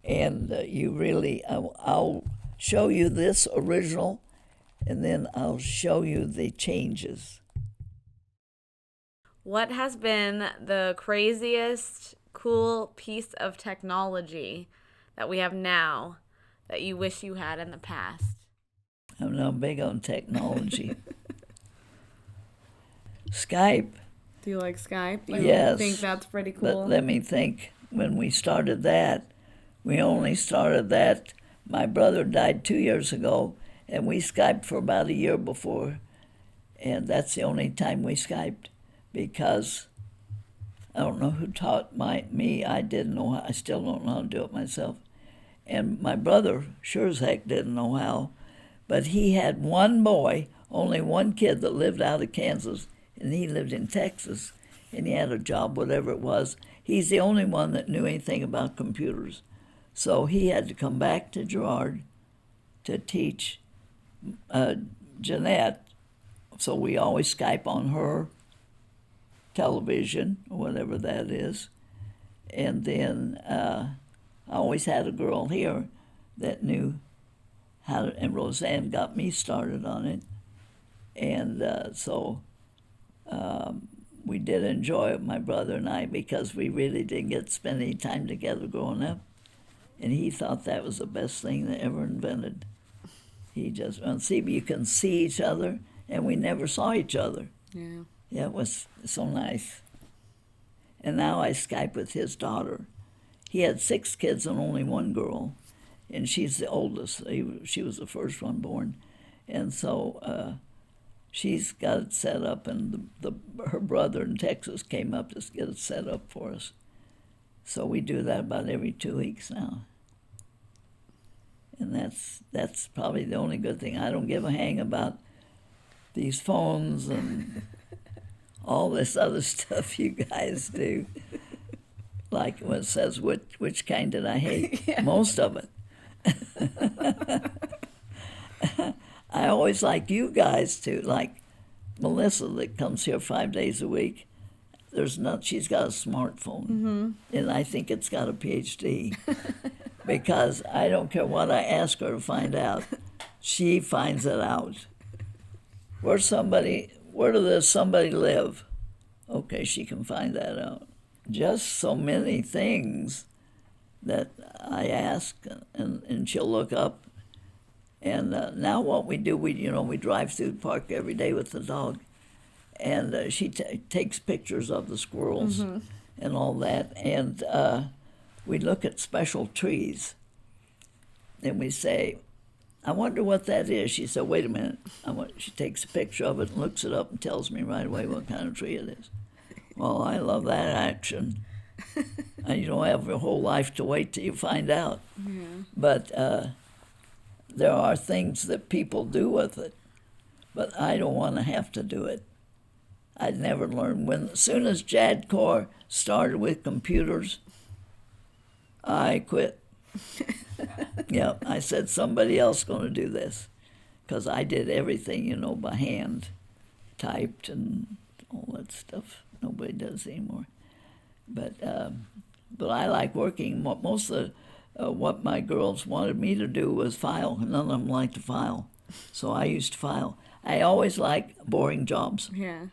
And you really, I'll show you this original, and then I'll show you the changes. What has been the craziest cool piece of technology that we have now that you wish you had in the past? I'm not big on technology. Skype. Do you like Skype? Do you Yes. think that's pretty But cool? let me think. When we started that, we only started that. My brother died 2 years ago, and we Skyped for about a year before. And that's the only time we Skyped, because I don't know who taught me. I didn't know how. I still don't know how to do it myself. And my brother sure as heck didn't know how. But he had one boy, only one kid that lived out of Kansas, and he lived in Texas, and he had a job, whatever it was. He's the only one that knew anything about computers. So he had to come back to Girard to teach Jeanette. So we always Skype on her television, or whatever that is. And then I always had a girl here that knew how to, and Roseanne got me started on it. And so we did enjoy it, my brother and I, because we really didn't get to spend any time together growing up. And he thought that was the best thing they ever invented. He just, see, you can see each other, and we never saw each other. Yeah. Yeah, it was so nice. And now I Skype with his daughter. He had 6 kids and only one girl, and she's the oldest. She was the first one born. And so she's got it set up, and her brother in Texas came up to get it set up for us. So we do that about every 2 weeks now. And that's probably the only good thing. I don't give a hang about these phones and all this other stuff you guys do. Like when it says, which kind did I hate? Yeah. Most of it. I always like you guys too, like Melissa that comes here 5 days a week. She's got a smartphone, and I think it's got a PhD, because I don't care what I ask her to find out, she finds it out. Where does somebody live? Okay, she can find that out. Just so many things that I ask, and she'll look up. And now what we do, we drive through the park every day with the dog, and she takes pictures of the squirrels and all that, and we look at special trees, and we say, I wonder what that is. She said, wait a minute. She takes a picture of it and looks it up and tells me right away what kind of tree it is. Well, I love that action. And you don't have your whole life to wait till you find out. Mm-hmm. But there are things that people do with it, but I don't want to have to do it. I'd never learned. As soon as Jadcor started with computers, I quit. Yeah, I said, somebody else going to do this, because I did everything, by hand, typed and all that stuff. Nobody does anymore. But I like working. Most of what my girls wanted me to do was file. None of them liked to file, so I used to file. I always liked boring jobs. Yeah.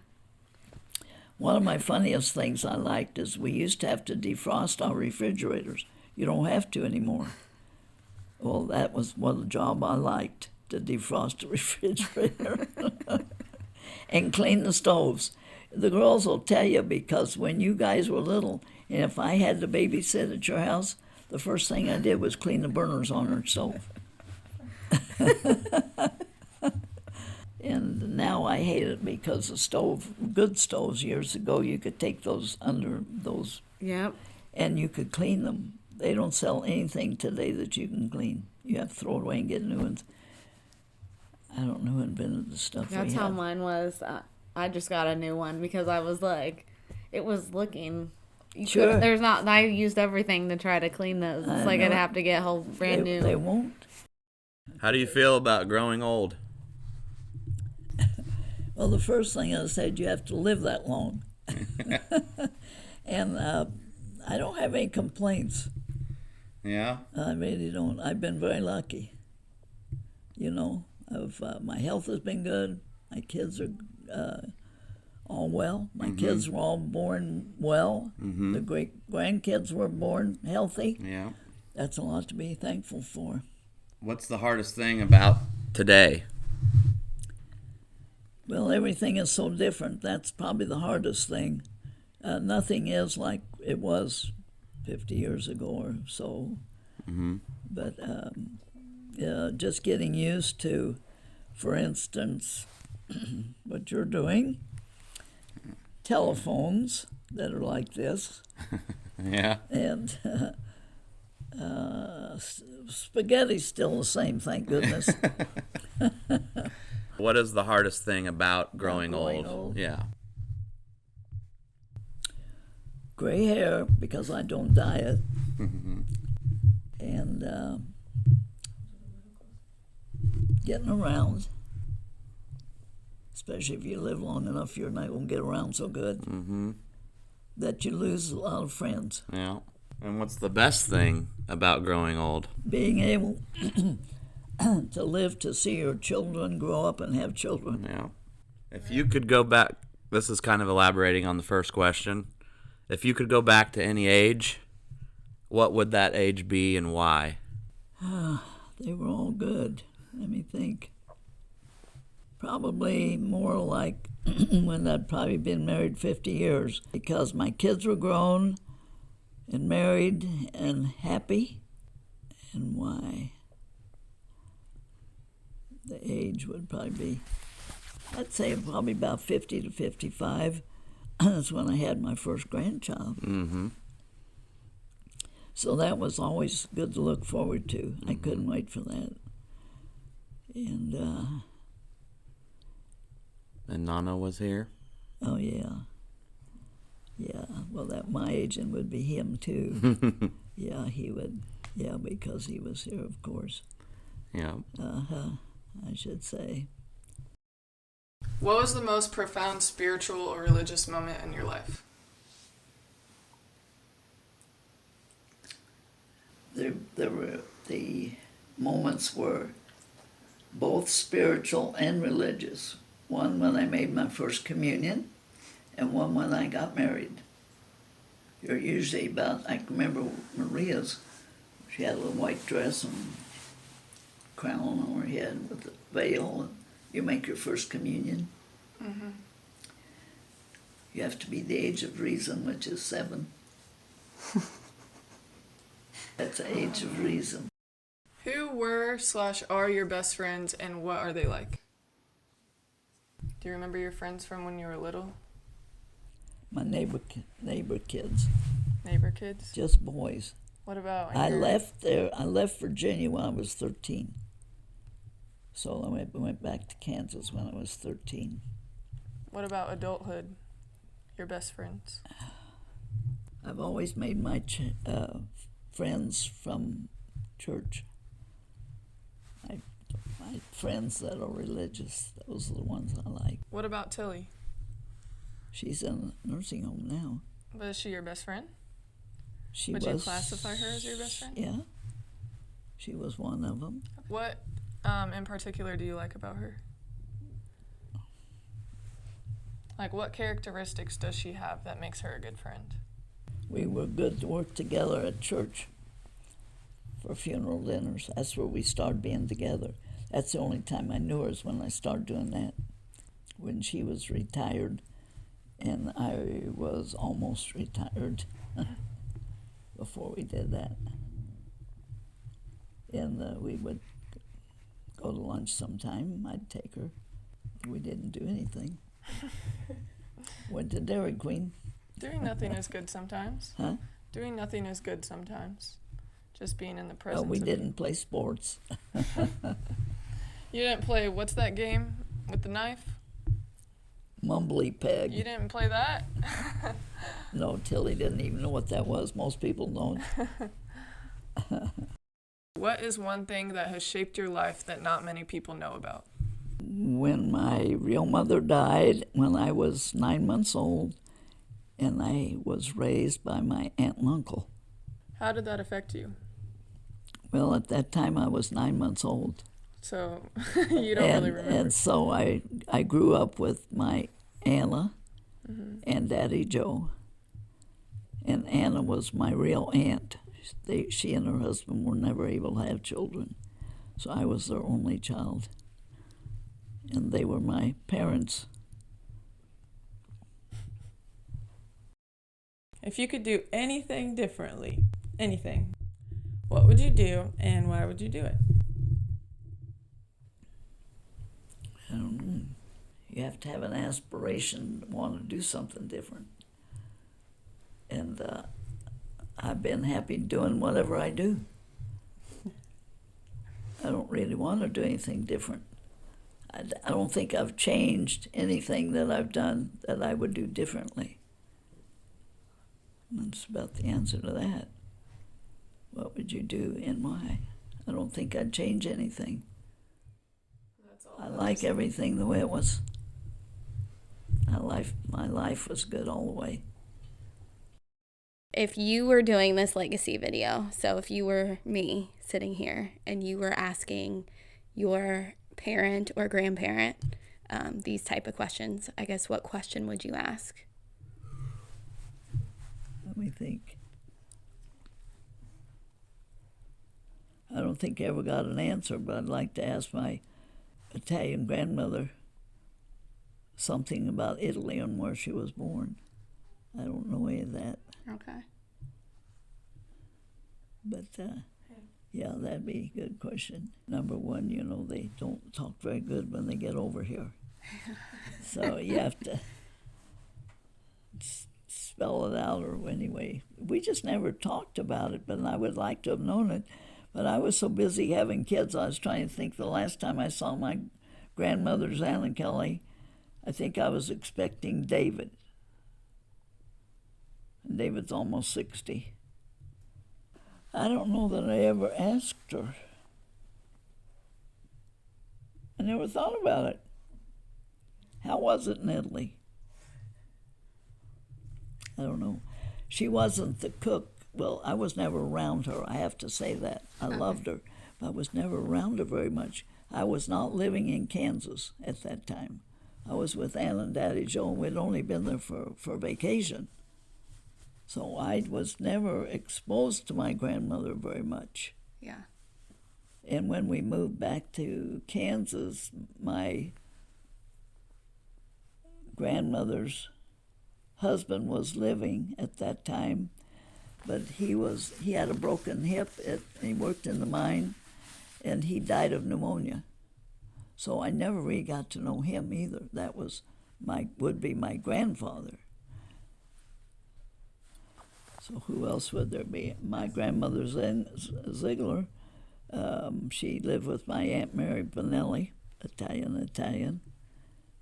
One of my funniest things I liked is we used to have to defrost our refrigerators. You don't have to anymore. Well, that was one job I liked, to defrost a refrigerator and clean the stoves. The girls will tell you, because when you guys were little, and if I had to babysit at your house, the first thing I did was clean the burners on our stove. And now I hate it, because good stoves years ago, you could take those under those, Yep. and you could clean them. They don't sell anything today that you can clean. You have to throw it away and get new ones. I don't know who invented the stuff That's we how have. mine was. I just got a new one because I was like, it was looking. Sure. There's not. I used everything to try to clean those. It's I like I'd know. have to get a whole brand new. They won't. How do you feel about growing old? Well, the first thing I said, you have to live that long. And I don't have any complaints. Yeah. I really don't. I've been very lucky. You know, my health has been good. My kids are all well. My kids were all born well. The great grandkids were born healthy. Yeah. That's a lot to be thankful for. What's the hardest thing about today? Well, everything is so different. That's probably the hardest thing. Nothing is like it was 50 years ago or so. But just getting used to, for instance, what you're doing, telephones that are like this, Yeah. and spaghetti's still the same, thank goodness. What is the hardest thing about growing growing old? old? Yeah. Gray hair, because I don't dye it, and getting around, especially if you live long enough, you're not going to get around so good that you lose a lot of friends. Yeah. And what's the best thing about growing old? Being able to live to see your children grow up and have children. Yeah. If you could go back, this is kind of elaborating on the first question. If you could go back to any age, what would that age be and why? They were all good. Let me think. Probably more like when I'd probably been married 50 years, because my kids were grown and married and happy. And why? The age would probably be, I'd say probably about 50 to 55. That's when I had my first grandchild. So that was always good to look forward to. I couldn't wait for that. And Nana was here? oh yeah, well, that my agent would be him too. Yeah, he would. Yeah, because he was here, of course. Yeah. I should say. What was the most profound spiritual or religious moment in your life? There were the moments were both spiritual and religious. One when I made my first communion, and one when I got married. You're usually about, I can remember Maria's, she had a little white dress and crown on her head with a veil, and you make your first communion. You have to be the age of reason, which is 7. That's the age of reason. Who were/are your best friends, and what are they like? Do you remember your friends from when you were little? My neighbor kids, Neighbor kids? just boys. What about I left Virginia when I was 13. So I went back to Kansas when I was 13. What about adulthood? Your best friends? I've always made my friends from church. My friends that are religious, those are the ones I like. What about Tilly? She's in a nursing home now. But is she your best friend? She Would was. you classify her as your best friend? Yeah. She was one of them. What in particular do you like about her? Like, what characteristics does she have that makes her a good friend? We were good to work together at church for funeral dinners. That's where we started being together. That's the only time I knew her is when I started doing that. When she was retired and I was almost retired before we did that. And we would go to lunch sometime. I'd take her. We didn't do anything. Went to Dairy Queen. Doing nothing is good sometimes. Huh? Doing nothing is good sometimes. Just being in the Oh, presence we of didn't play sports. You didn't play, what's that game with the knife? Mumbly Peg. You didn't play that? No, Tilly didn't even know what that was. Most people don't. What is one thing that has shaped your life that not many people know about? When my real mother died when I was 9 months old, and I was raised by my aunt and uncle. How did that affect you? Well, at that time I was 9 months old. So you don't really remember. And so I grew up with my Anna and Daddy Joe. And Anna was my real aunt. She and her husband were never able to have children. So I was their only child. And they were my parents. If you could do anything differently, anything, what would you do and why would you do it? I don't know. You have to have an aspiration to want to do something different. And I've been happy doing whatever I do. I don't really want to do anything different. I don't think I've changed anything that I've done that I would do differently. That's about the answer to that. What would you do and why? I don't think I'd change anything. I like everything the way it was. My life was good all the way. If you were doing this legacy video, so if you were me sitting here and you were asking your parent or grandparent these type of questions, I guess what question would you ask? Let me think. I don't think I ever got an answer, but I'd like to ask my Italian grandmother something about Italy and where she was born. I don't know any of that. Okay. But, yeah, that'd be a good question. Number one, they don't talk very good when they get over here. So you have to spell it out, or anyway. We just never talked about it, but I would like to have known it. But I was so busy having kids, I was trying to think the last time I saw my grandmother's Anna Kelly, I think I was expecting David. And David's almost 60. I don't know that I ever asked her. I never thought about it. How was it in Italy? I don't know. She wasn't the cook. Well, I was never around her. I have to say that. I loved her, but I was never around her very much. I was not living in Kansas at that time. I was with Ann and Daddy Joe, and we'd only been there for vacation. So I was never exposed to my grandmother very much. Yeah. And when we moved back to Kansas, my grandmother's husband was living at that time, but he had a broken hip. He worked in the mine, and he died of pneumonia. So I never really got to know him either. That would be my grandfather. So who else would there be? My grandmother Ziegler. She lived with my Aunt Mary Bonelli, Italian,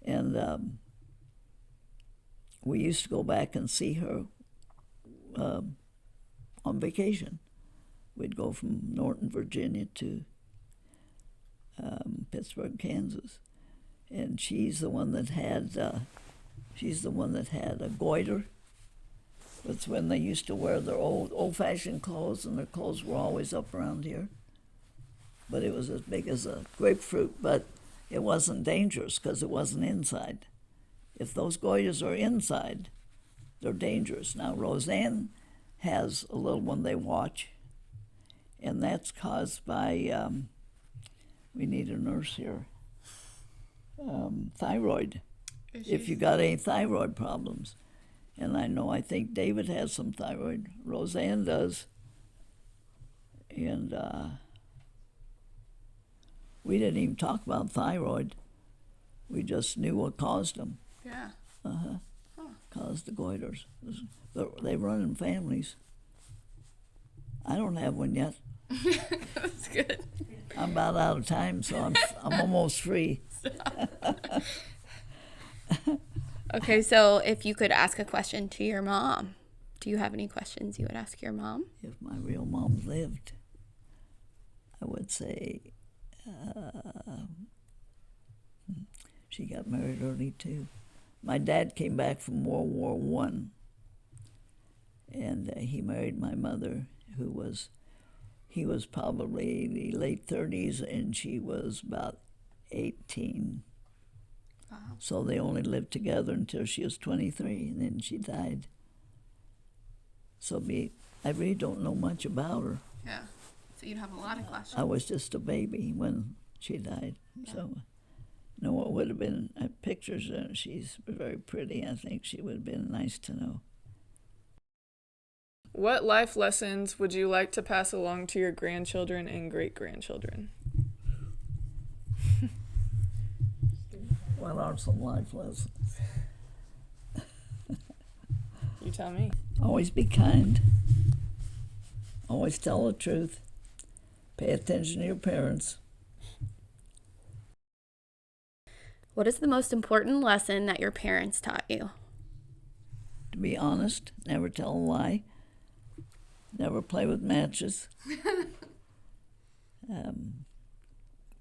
and we used to go back and see her on vacation. We'd go from Norton, Virginia to Pittsburgh, Kansas, and she's the one that had a goiter. It's when they used to wear their old-fashioned clothes, and their clothes were always up around here. But it was as big as a grapefruit, but it wasn't dangerous because it wasn't inside. If those goiters are inside, they're dangerous. Now, Roseanne has a little one they watch, and that's caused by, we need a nurse here, thyroid. If you got any thyroid problems. And I think David has some thyroid. Roseanne does. And we didn't even talk about thyroid. We just knew what caused them. Yeah. Caused the goiters. But they run in families. I don't have one yet. That's good. I'm about out of time, so I'm almost free. Okay, so if you could ask a question to your mom, do you have any questions you would ask your mom? If my real mom lived, I would say she got married early too. My dad came back from World War One, and he married my mother, he was probably the late 30s, and she was about 18. Wow. So they only lived together until she was 23, and then she died. So I really don't know much about her. Yeah. So you'd have a lot of questions. I was just a baby when she died. Yeah. So, no, it would have been pictures. She's very pretty. I think she would have been nice to know. What life lessons would you like to pass along to your grandchildren and great-grandchildren? What are some life lessons? You tell me. Always be kind. Always tell the truth. Pay attention to your parents. What is the most important lesson that your parents taught you? To be honest, never tell a lie. Never play with matches.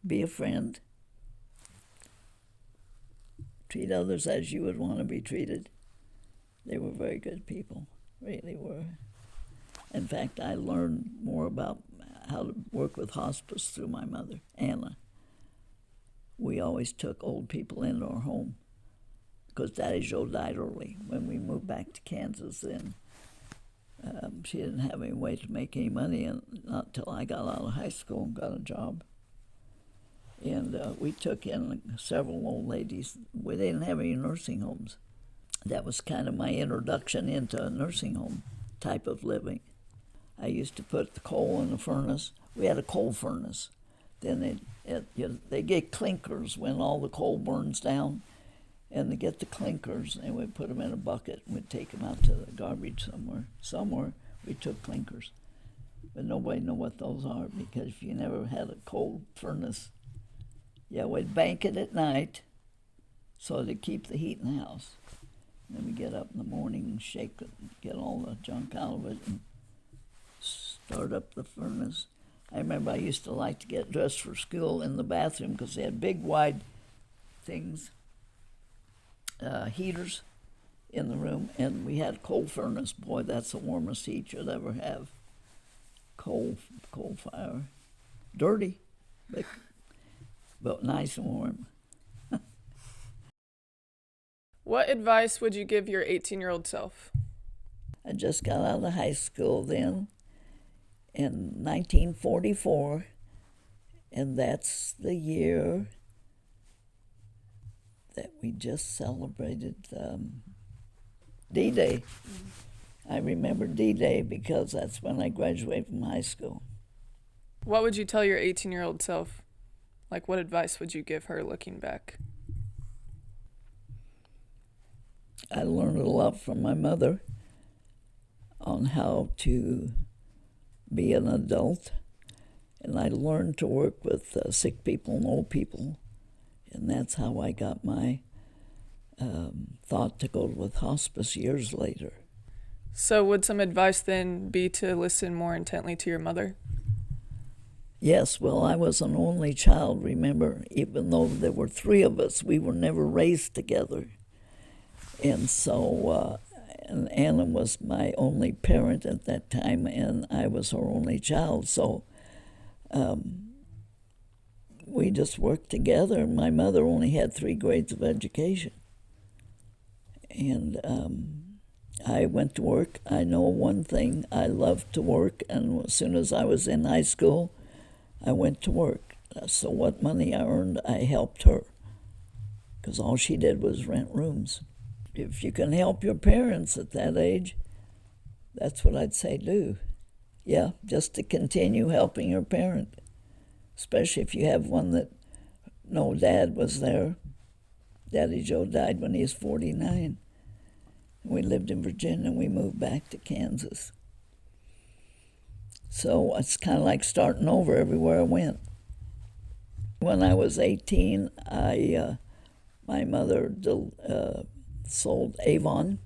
Be a friend. Treat others as you would want to be treated. They were very good people, really were. In fact, I learned more about how to work with hospice through my mother, Anna. We always took old people into our home because Daddy Joe died early. When we moved back to Kansas then, she didn't have any way to make any money, and not until I got out of high school and got a job. And we took in several old ladies. We didn't have any nursing homes. That was kind of my introduction into a nursing home type of living. I used to put the coal in the furnace. We had a coal furnace. Then they get clinkers when all the coal burns down, and they get the clinkers, and we'd put them in a bucket, and we'd take them out to the garbage somewhere. Somewhere we took clinkers. But nobody knew what those are, because if you never had a coal furnace, yeah, we'd bank it at night so to keep the heat in the house. And then we get up in the morning and shake it, get all the junk out of it, and start up the furnace. I remember I used to like to get dressed for school in the bathroom because they had big, wide things, heaters in the room, and we had a coal furnace. Boy, that's the warmest heat you'll ever have. Coal fire. Dirty, but nice and warm. What advice would you give your 18-year-old self? I just got out of high school then in 1944, and that's the year that we just celebrated D-Day. I remember D-Day because that's when I graduated from high school. What would you tell your 18-year-old self? Like, what advice would you give her looking back? I learned a lot from my mother on how to be an adult, and I learned to work with sick people and old people, and that's how I got my thought to go with hospice years later. So would some advice then be to listen more intently to your mother? Yes, well, I was an only child, remember. Even though there were three of us, we were never raised together. And so, and Anna was my only parent at that time, and I was her only child. So we just worked together. My mother only had 3 grades of education. And I went to work. I know one thing, I loved to work, and as soon as I was in high school, I went to work. So what money I earned, I helped her, because all she did was rent rooms. If you can help your parents at that age, that's what I'd say do. Yeah, just to continue helping your parent, especially if you have one that no dad was there. Daddy Joe died when he was 49. We lived in Virginia, and we moved back to Kansas. So it's kind of like starting over everywhere I went. When I was 18, my mother sold Avon,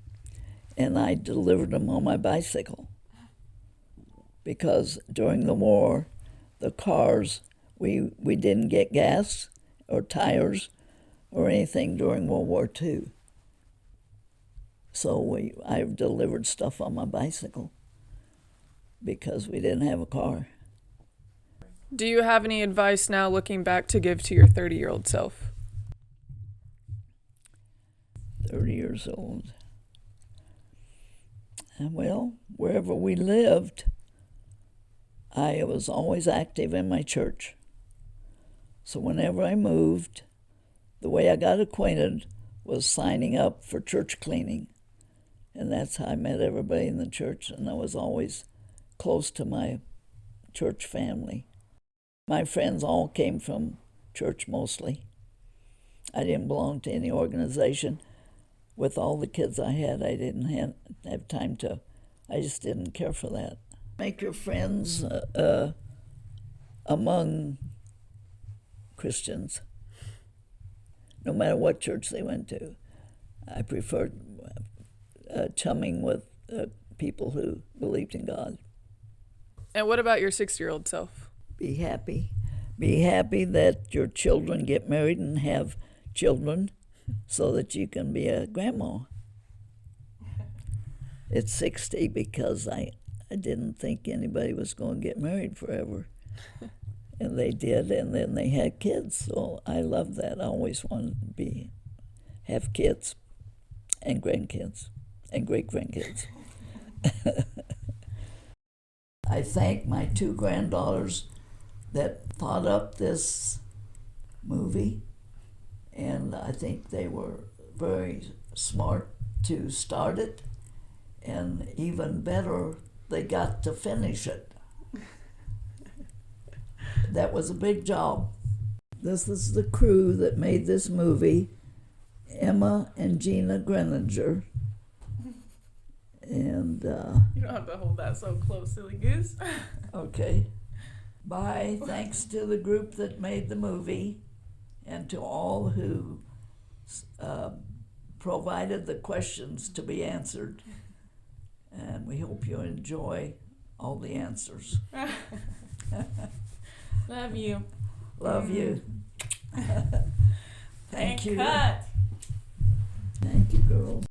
and I delivered them on my bicycle. Because during the war, the cars, we didn't get gas or tires or anything during World War II. So I delivered stuff on my bicycle because we didn't have a car. Do you have any advice now looking back to give to your 30-year-old self? 30 years old. And well, wherever we lived, I was always active in my church. So whenever I moved, the way I got acquainted was signing up for church cleaning. And that's how I met everybody in the church, and I was always close to my church family. My friends all came from church mostly. I didn't belong to any organization. With all the kids I had, I didn't have time to, I just didn't care for that. Make your friends among Christians, no matter what church they went to. I preferred chumming with people who believed in God. And what about your 60-year-old self? Be happy. Be happy that your children get married and have children so that you can be a grandma. It's 60 because I didn't think anybody was going to get married forever. And they did, and then they had kids. So I love that. I always wanted to have kids and grandkids and great-grandkids. I thank my 2 granddaughters that thought up this movie, and I think they were very smart to start it, and even better, they got to finish it. That was a big job. This is the crew that made this movie: Emma and Gina Greninger. And You don't have to hold that so close, silly goose. okay. Bye. Thanks to the group that made the movie and to all who provided the questions to be answered. And we hope you enjoy all the answers. Love you. Love you. Thank you. Cut. Thank you, girl.